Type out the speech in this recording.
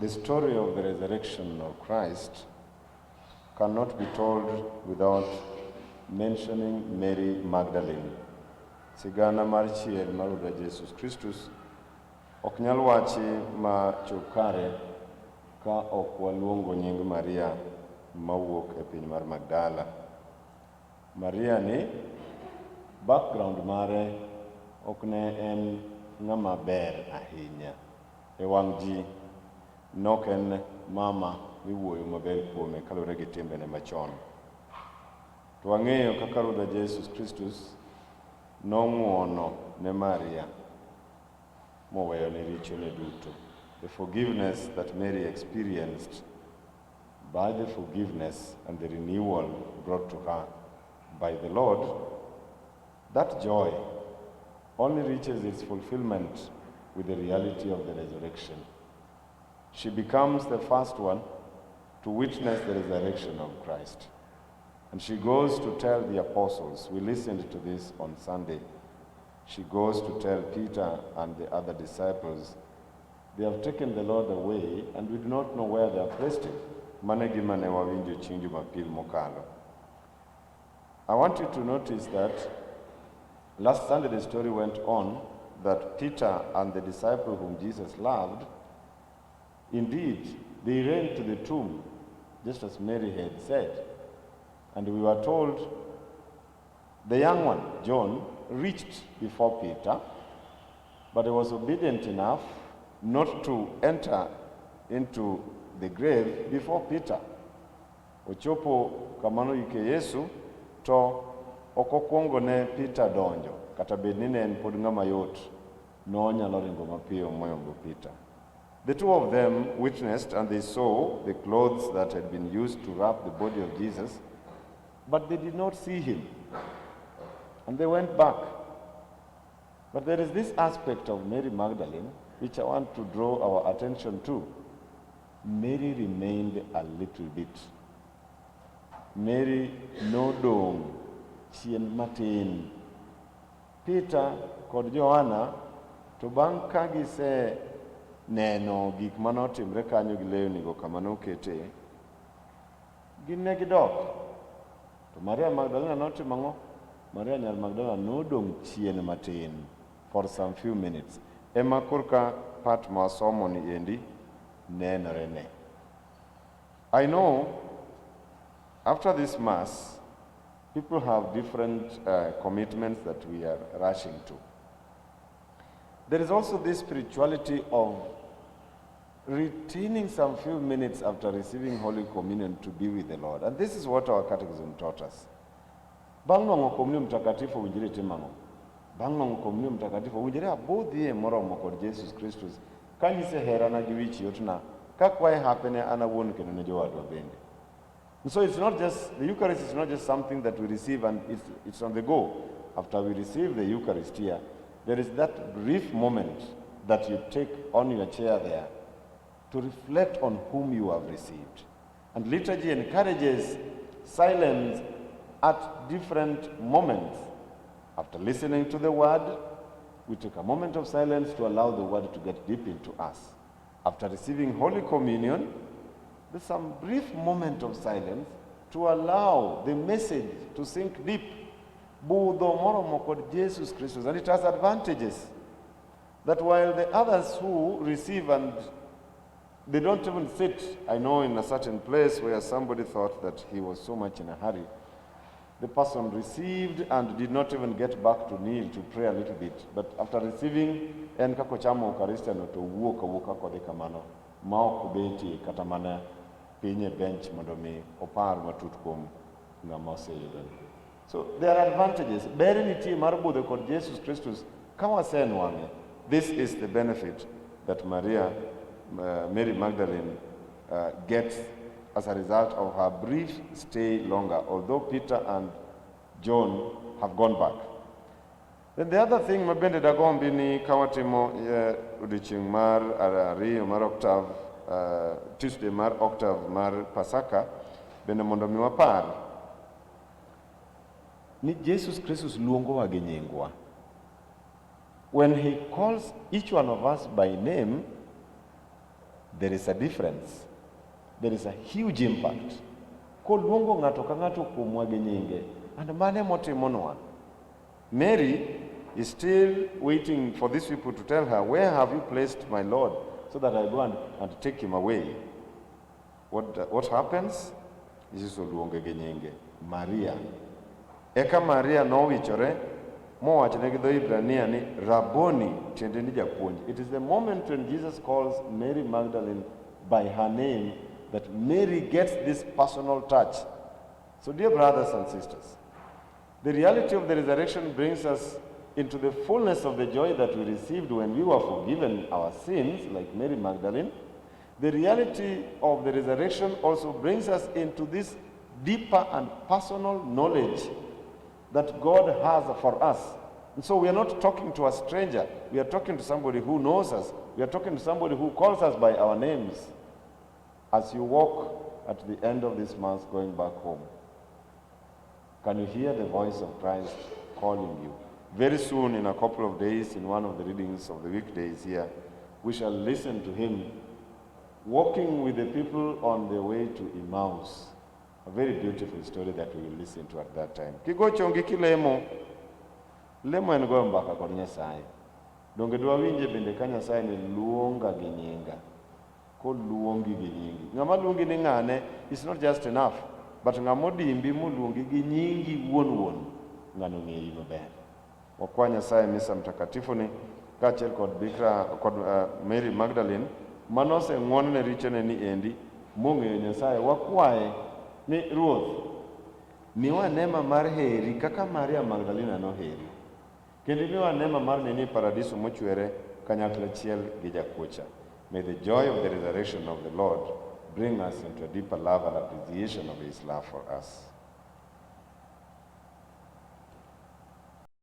The story of the resurrection of Christ cannot be told without mentioning Mary Magdalene. Sigana mar chier mar Ruodhwa Jesus Christus ok nyal wachi ma chop kare ka ok waluongo nying Maria mawuok e piny mar Magdala. Maria ni background mare ok ne en ng'ama ber ahinya e wang' ji, nok en mama miwuoyo maber kuome kaluwore gi timbene machon. To wang'eyo kaka Ruodhwa Jesus Christus nong'uono ne Maria moweyo ne richone duto. The forgiveness that Mary experienced by the forgiveness and the renewal brought to her by the Lord, that joy only reaches its fulfillment with the reality of the resurrection. She becomes the first one to witness the resurrection of Christ. And she goes to tell the apostles. We listened to this on Sunday. She goes to tell Peter and the other disciples, they have taken the Lord away and we do not know where they have placed him. I want you to notice that last Sunday the story went on that Peter and the disciple whom Jesus loved, indeed, they ran to the tomb, just as Mary had said. And we were told the young one, John, reached before Peter, but he was obedient enough not to enter into the grave before Peter. Ochopo kamano ike Yesu, to okokwongo ne Peter donjo, kata bed ni ne en pod ng'ama yot, no nyalo ringo mapiyo moyombo Peter. The two of them witnessed and they saw the clothes that had been used to wrap the body of Jesus, but they did not see him. And they went back. But there is this aspect of Mary Magdalene which I want to draw our attention to. Mary remained a little bit. Mary nodong chien matin. Peter kod Joanna to bang' ka gise neno gik manotimre kanyo gi lewnigo kama nokete, gin ne gidok. To Maria Magdalena notimo ang'o? Maria nyar Magdalena nodong chien matin for some few minutes. Ema korka part ma somo ni endi nenore ne. I know after this mass, people have different commitments that we are rushing to. There is also this spirituality of retaining some few minutes after receiving Holy Communion to be with the Lord. And this is what our catechism taught us. Bang' nong'o communion mtakatifu owinjore tim ang'o? Bang' nong'o communion mtakatifu owinjore abudhie moromo kod Jesus Christus kanyise herana gi wich yotna kakwaye hapene an awuon kendo ne jowadwa bende. And so it's not just, the Eucharist is not just something that we receive and it's on the go. After we receive the Eucharist here, there is that brief moment that you take on your chair there to reflect on whom you have received. And liturgy encourages silence at different moments. After listening to the word, we take a moment of silence to allow the word to get deep into us. After receiving Holy Communion, there's some brief moment of silence to allow the message to sink deep. Budho moromo kod Jesus Christus, and it has advantages. That while the others who receive and they don't even sit, I know in a certain place where somebody thought that he was so much in a hurry, the person received and did not even get back to kneel to pray a little bit. But after receiving, en kako chamo Eucharistiano to wuoka kode kamano, mao kubeti katamana pinye bench mondomi opar matut kuom ng'ama oseyudo. So there are advantages. Berenity marbudho kod Jesus Christus kawasenwang'e. This is the benefit that Mary Magdalene gets as a result of her brief stay longer, although Peter and John have gone back. Then the other thing mabende dagombi ni kawatimo odichieng' mar ariyo mar Octave, Tuesday mar Octave mar Pasaka, bende mondo mi wapar ni Jesus Christus luongowa gi nyingwa. When he calls each one of us by name, there is a difference. There is a huge impact. Koluongo ng'ato ka ng'ato kuomwa gi nyinge. And mane motimonwa. Mary is still waiting for these people to tell her, where have you placed my Lord? So that I go and take him away. What happens? This is oluonge gi nyinge. Maria. Eka Maria nowichore mowachne gi dho Ibrania ni Rabboni, tiende ni japuonj. It is the moment when Jesus calls Mary Magdalene by her name that Mary gets this personal touch. So dear brothers and sisters, the reality of the resurrection brings us into the fullness of the joy that we received when we were forgiven our sins, like Mary Magdalene. The reality of the resurrection also brings us into this deeper and personal knowledge that God has for us. And so we are not talking to a stranger. We are talking to somebody who knows us. We are talking to somebody who calls us by our names. As you walk at the end of this month going back home, can you hear the voice of Christ calling you? Very soon, in a couple of days, in one of the readings of the weekdays here, we shall listen to him walking with the people on the way to Emmaus. A very beautiful story that we will listen to at that time. Kigochongi kilemo, lemo en goyo mbaka kod Nyasaye. Donge dwa winje bende ka Nyasaye ni luonga gi nyinga. Koluongi gi nyingi. Ng'ama luongi ni ng'ane is not just enough, but ng'ama odimbi moluongi gi nyingi wuon ng'ano ng'eyi maber. Wakwa Nyasaye misa mtakatifu ni kaachiel kod Mary Magdalene manose ng'won ne richone ni endi mong'eyo Nyasaye. Wakwaye ni Ruoth miwa neema mar heri kaka Maria Magdalena noheri, kendo miwa neema mar nini paradiso mochwere kanyakla achiel gi jakuocha. May the joy of the resurrection of the Lord bring us into a deeper love and appreciation of his love for us.